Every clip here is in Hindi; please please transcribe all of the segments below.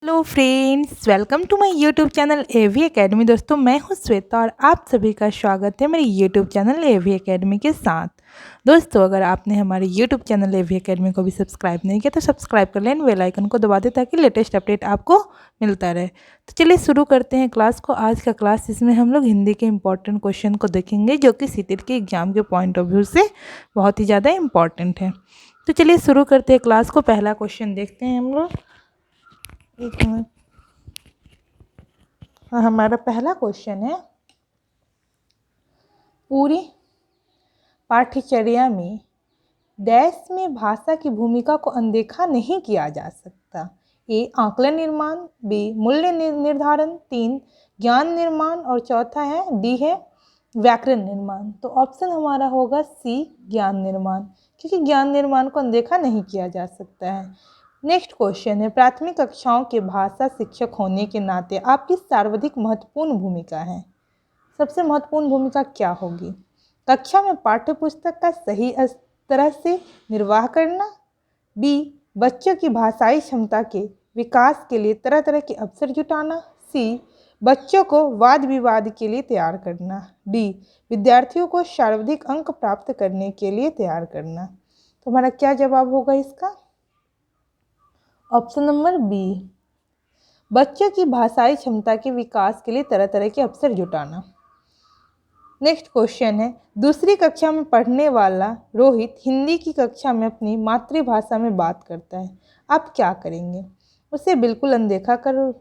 Hello friends, welcome to my YouTube channel AV academy. दोस्तों, मैं हूं श्वेता और आप सभी का स्वागत है मेरे यूट्यूब चैनल एवी एकेडमी के साथ। दोस्तों, अगर आपने हमारे यूट्यूब चैनल एवी एकेडमी को भी सब्सक्राइब नहीं किया तो सब्सक्राइब कर लें, बेल आइकन को दबा दें ताकि लेटेस्ट अपडेट आपको मिलता रहे। तो चलिए शुरू करते हैं क्लास को। आज का क्लास इसमें हम लोग हिंदी के इंपॉर्टेंट क्वेश्चन को देखेंगे जो कि सीटेट के एग्जाम के पॉइंट ऑफ व्यू से बहुत ही ज़्यादा इंपॉर्टेंट है। तो चलिए शुरू करते हैं क्लास को। पहला क्वेश्चन देखते हैं हम लोग। एक मिनट। हमारा पहला क्वेश्चन है, पूरी पाठ्यचर्या में डैश में भाषा की भूमिका को अनदेखा नहीं किया जा सकता। ए आकलन निर्माण, बी मूल्य निर्धारण, तीन ज्ञान निर्माण और चौथा है डी है व्याकरण निर्माण। तो ऑप्शन हमारा होगा सी ज्ञान निर्माण, क्योंकि ज्ञान निर्माण को अनदेखा नहीं किया जा सकता है। नेक्स्ट क्वेश्चन है, प्राथमिक कक्षाओं के भाषा शिक्षक होने के नाते आपकी सर्वाधिक महत्वपूर्ण भूमिका है। सबसे महत्वपूर्ण भूमिका क्या होगी? कक्षा में पाठ्य पुस्तक का सही तरह से निर्वाह करना, बी बच्चों की भाषाई क्षमता के विकास के लिए तरह तरह के अवसर जुटाना, सी बच्चों को वाद विवाद के लिए तैयार करना, डी विद्यार्थियों को सर्वाधिक अंक प्राप्त करने के लिए तैयार करना। तो हमारा क्या जवाब होगा इसका? ऑप्शन नंबर बी, बच्चों की भाषाई क्षमता के विकास के लिए तरह तरह के अवसर जुटाना। नेक्स्ट क्वेश्चन है, दूसरी कक्षा में पढ़ने वाला रोहित हिंदी की कक्षा में अपनी मातृभाषा में बात करता है, आप क्या करेंगे? उसे बिल्कुल अनदेखा कर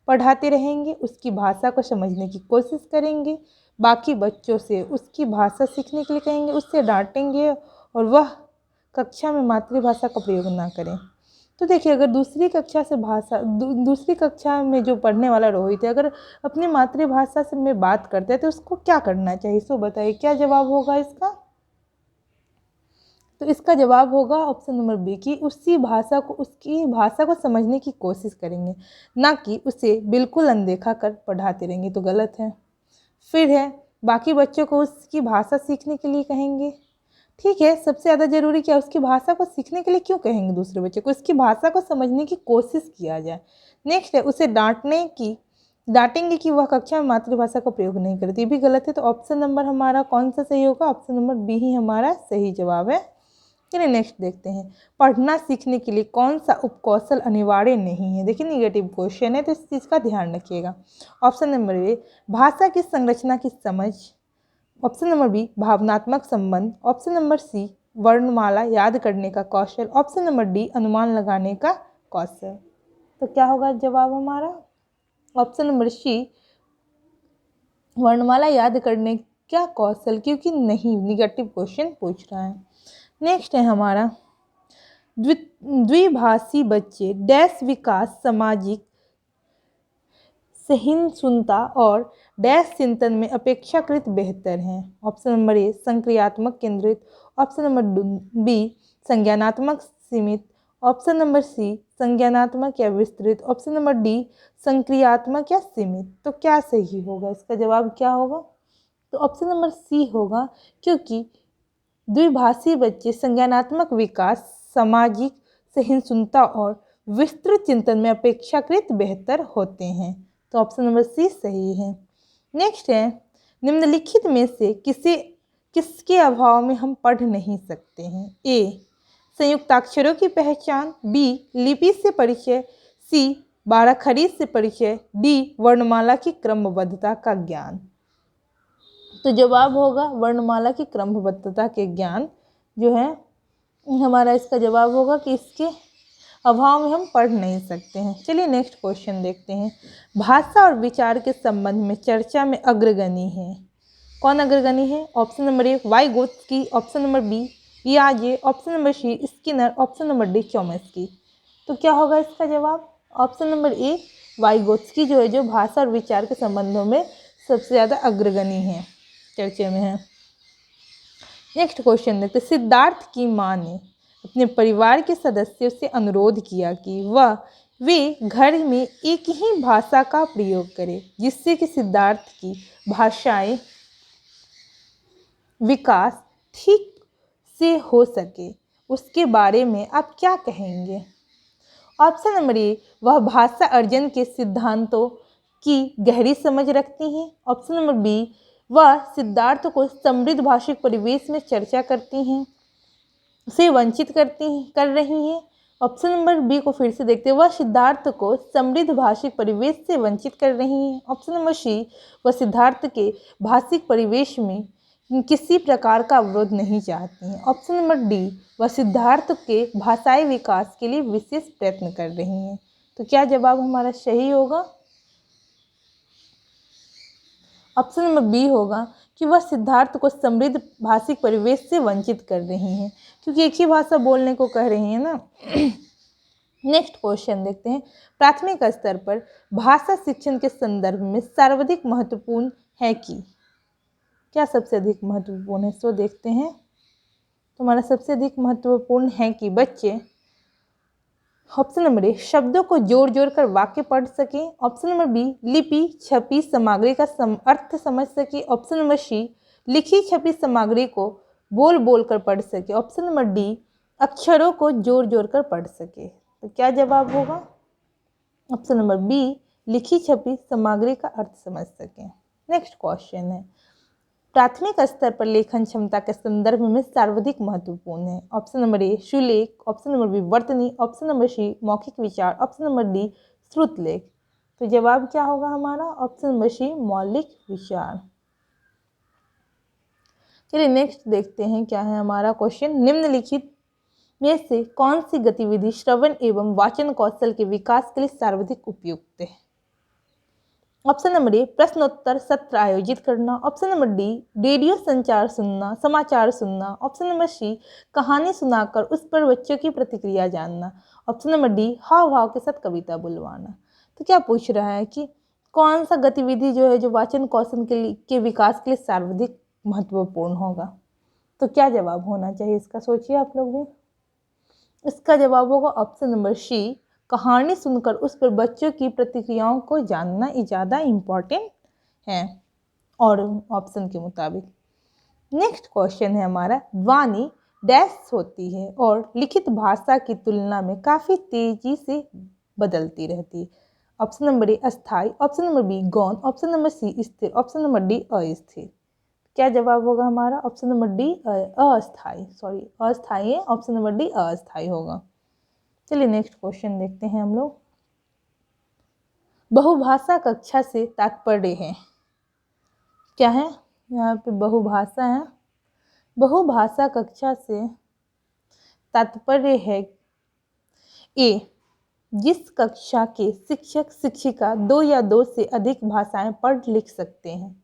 पढ़ाते रहेंगे, उसकी भाषा को समझने की कोशिश करेंगे, बाकी बच्चों से उसकी भाषा सीखने के लिए कहेंगे, उससे डांटेंगे और वह कक्षा में मातृभाषा का प्रयोग ना करें। तो देखिए, अगर दूसरी कक्षा में जो पढ़ने वाला रोहित है, अगर अपनी मातृभाषा से में बात करते हैं तो उसको क्या करना चाहिए? सो बताइए क्या जवाब होगा इसका? तो इसका जवाब होगा ऑप्शन नंबर बी कि उसकी भाषा को समझने की कोशिश करेंगे, ना कि उसे बिल्कुल अनदेखा कर पढ़ाते रहेंगे, तो गलत है। फिर है, बाकी बच्चों को उसकी भाषा सीखने के लिए कहेंगे। ठीक है, सबसे ज़्यादा जरूरी क्या, उसकी भाषा को सीखने के लिए क्यों कहेंगे दूसरे बच्चे को? उसकी भाषा को समझने की कोशिश किया जाए। नेक्स्ट है, उसे डांटेंगे कि वह कक्षा में मातृभाषा का प्रयोग नहीं करती, भी गलत है। तो ऑप्शन नंबर हमारा कौन सा सही होगा? ऑप्शन नंबर बी ही हमारा सही जवाब है। चलिए नेक्स्ट देखते हैं, पढ़ना सीखने के लिए कौन सा उपकौशल अनिवार्य नहीं है? देखिए, निगेटिव क्वेश्चन है तो इस चीज़ का ध्यान रखिएगा। ऑप्शन नंबर ए भाषा की संरचना की समझ, ऑप्शन नंबर बी भावनात्मक संबंध, ऑप्शन नंबर सी वर्णमाला याद करने का कौशल, ऑप्शन नंबर डी अनुमान लगाने का कौशल। तो क्या होगा जवाब हमारा? ऑप्शन नंबर सी वर्णमाला याद करने का कौशल, क्योंकि नहीं, निगेटिव क्वेश्चन पूछ रहा है। नेक्स्ट है हमारा, द्विभाषी बच्चे डैश विकास सामाजिक सहिष्णुता और डैश चिंतन में अपेक्षाकृत बेहतर हैं। ऑप्शन नंबर ए संक्रियात्मक केंद्रित, ऑप्शन नंबर बी संज्ञानात्मक सीमित, ऑप्शन नंबर सी संज्ञानात्मक या विस्तृत, ऑप्शन नंबर डी संक्रियात्मक या सीमित। तो क्या सही होगा? इसका जवाब क्या होगा? तो ऑप्शन नंबर सी होगा, क्योंकि द्विभाषी बच्चे संज्ञानात्मक विकास, सामाजिक सहिष्णुता और विस्तृत चिंतन में अपेक्षाकृत बेहतर होते हैं। तो ऑप्शन नंबर सी सही है। नेक्स्ट है, निम्नलिखित में से किसके अभाव में हम पढ़ नहीं सकते हैं? ए संयुक्ताक्षरों की पहचान, बी लिपि से परिचय, सी बाराखड़ी से परिचय, डी वर्णमाला की क्रमबद्धता का ज्ञान। तो जवाब होगा वर्णमाला की क्रमबद्धता के ज्ञान जो है हमारा इसका जवाब होगा कि इसके अभाव में हम पढ़ नहीं सकते हैं। चलिए नेक्स्ट क्वेश्चन देखते हैं, भाषा और विचार के संबंध में चर्चा में अग्रगणी है। कौन अग्रगणी है? Option number A Vygotsky, option number B पियाजे, option number C Skinner, option number D Chomsky. तो क्या होगा इसका जवाब? ऑप्शन नंबर ए वाइगोत्स्की जो है, जो भाषा और विचार के संबंधों में सबसे ज़्यादा अग्रगणी है, चर्चा में है। नेक्स्ट क्वेश्चन देखते, सिद्धार्थ की माँ ने अपने परिवार के सदस्यों से अनुरोध किया कि वे घर में एक ही भाषा का प्रयोग करें, जिससे कि सिद्धार्थ की भाषाई विकास ठीक से हो सके। उसके बारे में आप क्या कहेंगे? ऑप्शन नंबर ए, वह भाषा अर्जन के सिद्धांतों की गहरी समझ रखती हैं। ऑप्शन नंबर बी, वह सिद्धार्थ को समृद्ध भाषिक परिवेश में चर्चा करती हैं से वंचित कर रही हैं। ऑप्शन नंबर बी को फिर से देखते हैं, वह सिद्धार्थ को समृद्ध भाषिक परिवेश से वंचित कर रही हैं। ऑप्शन नंबर सी, वह सिद्धार्थ के भाषिक परिवेश में किसी प्रकार का अवरोध नहीं चाहती हैं। ऑप्शन नंबर डी, वह सिद्धार्थ के भाषाई विकास के लिए विशेष प्रयत्न कर रही हैं। तो क्या जवाब हमारा सही होगा? ऑप्शन नंबर बी होगा कि वह सिद्धार्थ को समृद्ध भाषिक परिवेश से वंचित कर रही हैं, क्योंकि एक ही भाषा बोलने को कह रही हैं ना। नेक्स्ट क्वेश्चन देखते हैं, प्राथमिक स्तर पर भाषा शिक्षण के संदर्भ में सर्वाधिक महत्वपूर्ण है कि क्या सबसे अधिक महत्वपूर्ण है? सो देखते हैं, तुम्हारा सबसे अधिक महत्वपूर्ण है कि बच्चे ऑप्शन नंबर ए, शब्दों को जोड़ जोड़ कर वाक्य पढ़ सकें। ऑप्शन नंबर बी, लिपि छपी सामग्री का अर्थ समझ सके। ऑप्शन नंबर सी, लिखी छपी सामग्री को बोल बोल कर पढ़ सके। ऑप्शन नंबर डी, अक्षरों को जोड़ जोड़ कर पढ़ सके। तो क्या जवाब होगा? ऑप्शन नंबर बी, लिखी छपी सामग्री का अर्थ समझ सके। नेक्स्ट क्वेश्चन है, प्राथमिक स्तर पर लेखन क्षमता के संदर्भ में सर्वाधिक महत्वपूर्ण है। ऑप्शन नंबर ए, सुलेख। ऑप्शन नंबर बी, वर्तनी। ऑप्शन नंबर सी, मौखिक विचार। ऑप्शन नंबर डी, श्रुतलेख। तो जवाब क्या होगा हमारा? ऑप्शन नंबर सी, मौलिक विचार। चलिए नेक्स्ट देखते हैं क्या है हमारा क्वेश्चन, निम्नलिखित में से कौन सी गतिविधि श्रवण एवं वाचन कौशल के विकास के लिए सर्वाधिक उपयुक्त है? ऑप्शन नंबर ए, प्रश्नोत्तर सत्र आयोजित करना। ऑप्शन नंबर डी, रेडियो संचार सुनना, समाचार सुनना। ऑप्शन नंबर सी, कहानी सुनाकर उस पर बच्चों की प्रतिक्रिया जानना। ऑप्शन नंबर डी, हाव भाव के साथ कविता बुलवाना। तो क्या पूछ रहा है कि कौन सा गतिविधि जो है जो वाचन कौशल के विकास के लिए सर्वाधिक महत्वपूर्ण होगा? तो क्या जवाब होना चाहिए इसका? सोचिए आप लोग भी। इसका जवाब होगा ऑप्शन नंबर सी, कहानी सुनकर उस पर बच्चों की प्रतिक्रियाओं को जानना ज़्यादा इम्पॉर्टेंट है और ऑप्शन के मुताबिक। नेक्स्ट क्वेश्चन है हमारा, वाणी डैश होती है और लिखित भाषा की तुलना में काफ़ी तेजी से बदलती रहती है। ऑप्शन नंबर ए, अस्थायी। ऑप्शन नंबर बी, गौण। ऑप्शन नंबर सी, स्थिर। ऑप्शन नंबर डी, अस्थिर। क्या जवाब होगा हमारा? ऑप्शन नंबर डी, अस्थायी। अस्थायी है, ऑप्शन नंबर डी अस्थायी होगा। चलिए नेक्स्ट क्वेश्चन देखते हैं हम लोग, बहुभाषा कक्षा से तात्पर्य है। क्या है यहाँ पे? बहुभाषा है। बहुभाषा कक्षा से तात्पर्य है ए, जिस कक्षा के शिक्षक शिक्षिका 2 या 2 से अधिक भाषाएं पढ़ लिख सकते हैं,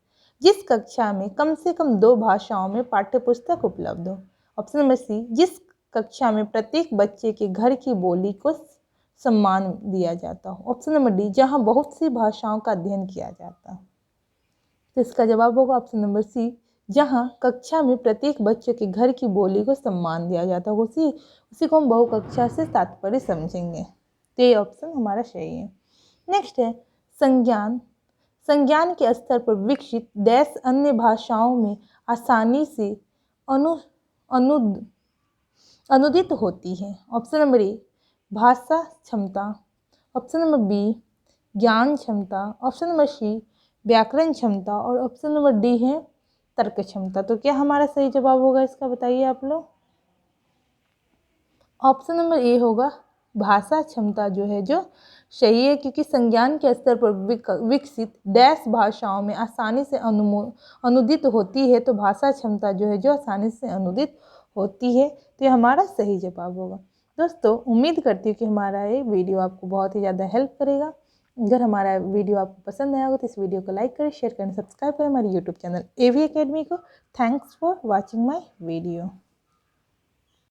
जिस कक्षा में कम से कम 2 भाषाओं में पाठ्यपुस्तक उपलब्ध हो। ऑप्शन नंबर सी, जिस कक्षा में प्रत्येक बच्चे के घर की बोली को सम्मान दिया जाता हो। ऑप्शन नंबर डी, जहां बहुत सी भाषाओं का अध्ययन किया जाता है। तो इसका जवाब होगा ऑप्शन नंबर सी, जहां कक्षा में प्रत्येक बच्चे के घर की बोली को सम्मान दिया जाता हो, उसी को हम बहुकक्षा से तात्पर्य समझेंगे। तो ये ऑप्शन हमारा सही है। नेक्स्ट है, संज्ञान के स्तर पर विकसित डैश अन्य भाषाओं में आसानी से अनुदित होती है। ऑप्शन नंबर ए, भाषा क्षमता। ऑप्शन नंबर बी, ज्ञान क्षमता। ऑप्शन नंबर सी, व्याकरण क्षमता। और ऑप्शन नंबर डी है तर्क क्षमता। तो क्या हमारा सही जवाब होगा इसका? बताइए आप लोग। ऑप्शन नंबर ए होगा भाषा क्षमता जो है जो सही है, क्योंकि संज्ञान के स्तर पर विकसित डैश भाषाओं में आसानी से अनुदित होती है, तो भाषा क्षमता जो है जो आसानी से अनुदित होती है। तो ये हमारा सही जवाब होगा। दोस्तों, उम्मीद करती हूँ कि हमारा ये वीडियो आपको बहुत ही ज़्यादा हेल्प करेगा। अगर हमारा वीडियो आपको पसंद आया हो तो इस वीडियो को लाइक करें, शेयर करें, सब्सक्राइब करें हमारे यूट्यूब चैनल AV Academy को। Thanks for watching my video.